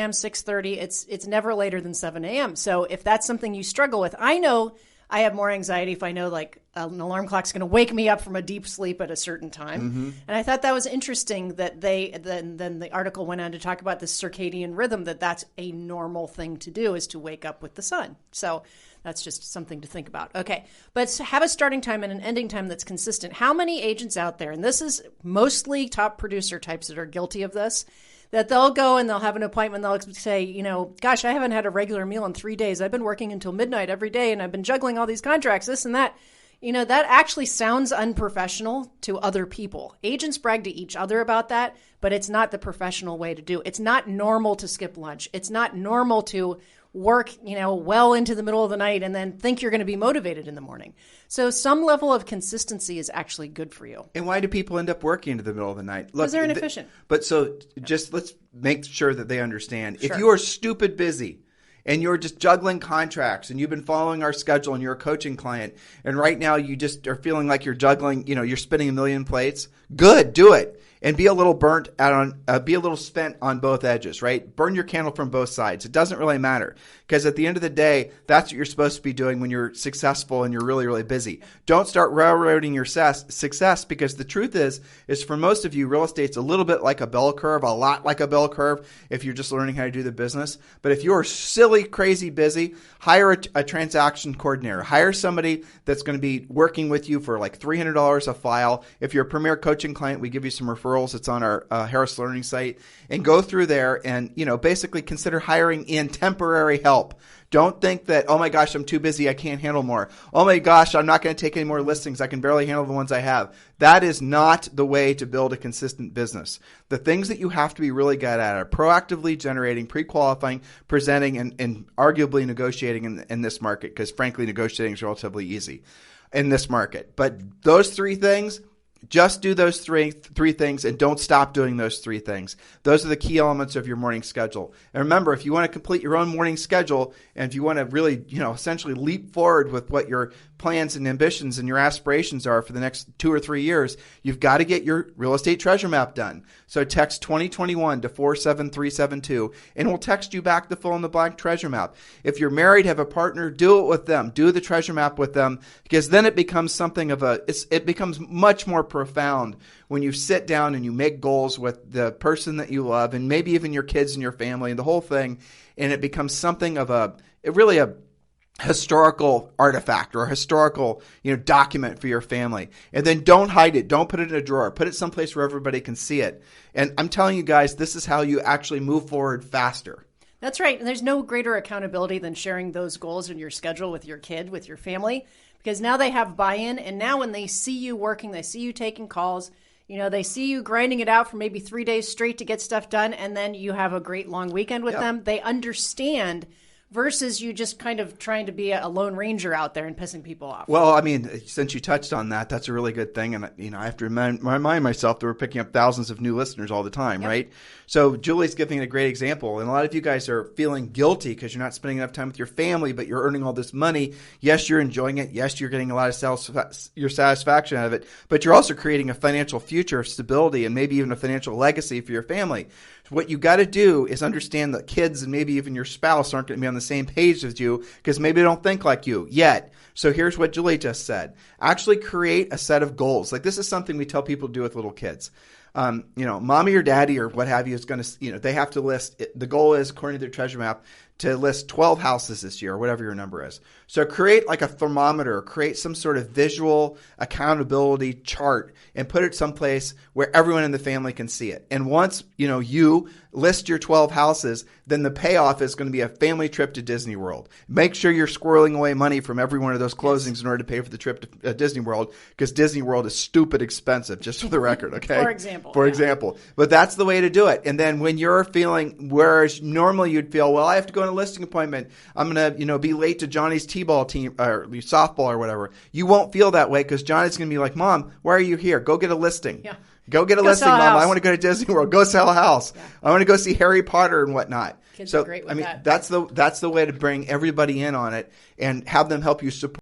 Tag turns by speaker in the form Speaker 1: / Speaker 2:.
Speaker 1: a.m., 6:30. It's never later than 7 a.m. So if that's something you struggle with, I know I have more anxiety if I know like an alarm clock's going to wake me up from a deep sleep at a certain time. Mm-hmm. And I thought that was interesting that then the article went on to talk about the circadian rhythm, that's a normal thing to do, is to wake up with the sun. So that's just something to think about. Okay. But have a starting time and an ending time that's consistent. How many agents out there, and this is mostly top producer types that are guilty of this, that they'll go and they'll have an appointment. They'll say, gosh, I haven't had a regular meal in 3 days. I've been working until midnight every day and I've been juggling all these contracts, this and that. That actually sounds unprofessional to other people. Agents brag to each other about that, but it's not the professional way to do. It's not normal to skip lunch. It's not normal to work, well into the middle of the night and then think you're going to be motivated in the morning. So some level of consistency is actually good for you.
Speaker 2: And why do people end up working into the middle of the night?
Speaker 1: Because they're inefficient.
Speaker 2: Just let's make sure that they understand.
Speaker 1: Sure.
Speaker 2: If you are stupid busy and you're just juggling contracts and you've been following our schedule and you're a coaching client and right now you just are feeling like you're juggling, you're spinning a million plates, good, do it. And be a little be a little spent on both edges, right? Burn your candle from both sides. It doesn't really matter because at the end of the day, that's what you're supposed to be doing when you're successful and you're really, really busy. Don't start railroading your success because the truth is for most of you, real estate's a little bit like a bell curve, a lot like a bell curve if you're just learning how to do the business. But if you're silly, crazy busy, hire a transaction coordinator. Hire somebody that's going to be working with you for like $300 a file. If you're a premier coaching client, we give you some referrals. It's on our Harris Learning site, and go through there and basically consider hiring in temporary help. Don't think that, oh my gosh, I'm too busy, I can't handle more. Oh my gosh, I'm not going to take any more listings, I can barely handle the ones I have. That is not the way to build a consistent business. The things that you have to be really good at are proactively generating, pre-qualifying, presenting, and arguably negotiating in this market, because frankly, negotiating is relatively easy in this market. But those three things, just do those three things and don't stop doing those three things. Those are the key elements of your morning schedule. And remember, if you want to complete your own morning schedule and if you want to really, essentially leap forward with what your plans and ambitions and your aspirations are for the next 2 or 3 years, you've got to get your real estate treasure map done. So text 2021 to 47372 and we'll text you back the fill in the blank treasure map. If you're married, have a partner, do it with them. Do the treasure map with them because then it becomes something of it becomes much more profound when you sit down and you make goals with the person that you love and maybe even your kids and your family and the whole thing, and it becomes something of a historical artifact or a historical document for your family. And then don't hide it. Don't put it in a drawer. Put it someplace where everybody can see it. And I'm telling you guys, this is how you actually move forward faster.
Speaker 1: That's right. And there's no greater accountability than sharing those goals in your schedule with your kid, with your family, because now they have buy-in. And now when they see you working, they see you taking calls, they see you grinding it out for maybe 3 days straight to get stuff done. And then you have a great long weekend with them. They understand versus you just kind of trying to be a lone ranger out there and pissing people off.
Speaker 2: Well, I mean, since you touched on that, that's a really good thing. And, I have to remind myself that we're picking up thousands of new listeners all the time, right? So Julie's giving a great example. And a lot of you guys are feeling guilty because you're not spending enough time with your family, but you're earning all this money. Yes, you're enjoying it. Yes, you're getting a lot of your satisfaction out of it, but you're also creating a financial future of stability and maybe even a financial legacy for your family. What you got to do is understand that kids and maybe even your spouse aren't going to be on the same page as you because maybe they don't think like you yet. So here's what Julie just said. Actually create a set of goals. Like this is something we tell people to do with little kids. Mommy or daddy or what have you is going to, they have to list, the goal is according to their treasure map to list 12 houses this year or whatever your number is. So create like a thermometer, create some sort of visual accountability chart and put it someplace where everyone in the family can see it. And once, you list your 12 houses, then the payoff is going to be a family trip to Disney World. Make sure you're squirreling away money from every one of those closings in order to pay for the trip to Disney World because Disney World is stupid expensive, just for the record, okay? For example. But that's the way to do it. And then when you're feeling, whereas normally you'd feel, well, I have to go on a listing appointment. I'm going to, be late to Johnny's T-ball team or softball or whatever. You won't feel that way because Johnny's going to be like, Mom, why are you here? Go get a listing. Yeah. Go get a listing, Mom. I want to go to Disney World. Go sell a house. Yeah. I want to go see Harry Potter and whatnot.
Speaker 1: Kids are great with that.
Speaker 2: That's the way to bring everybody in on it and have them help you support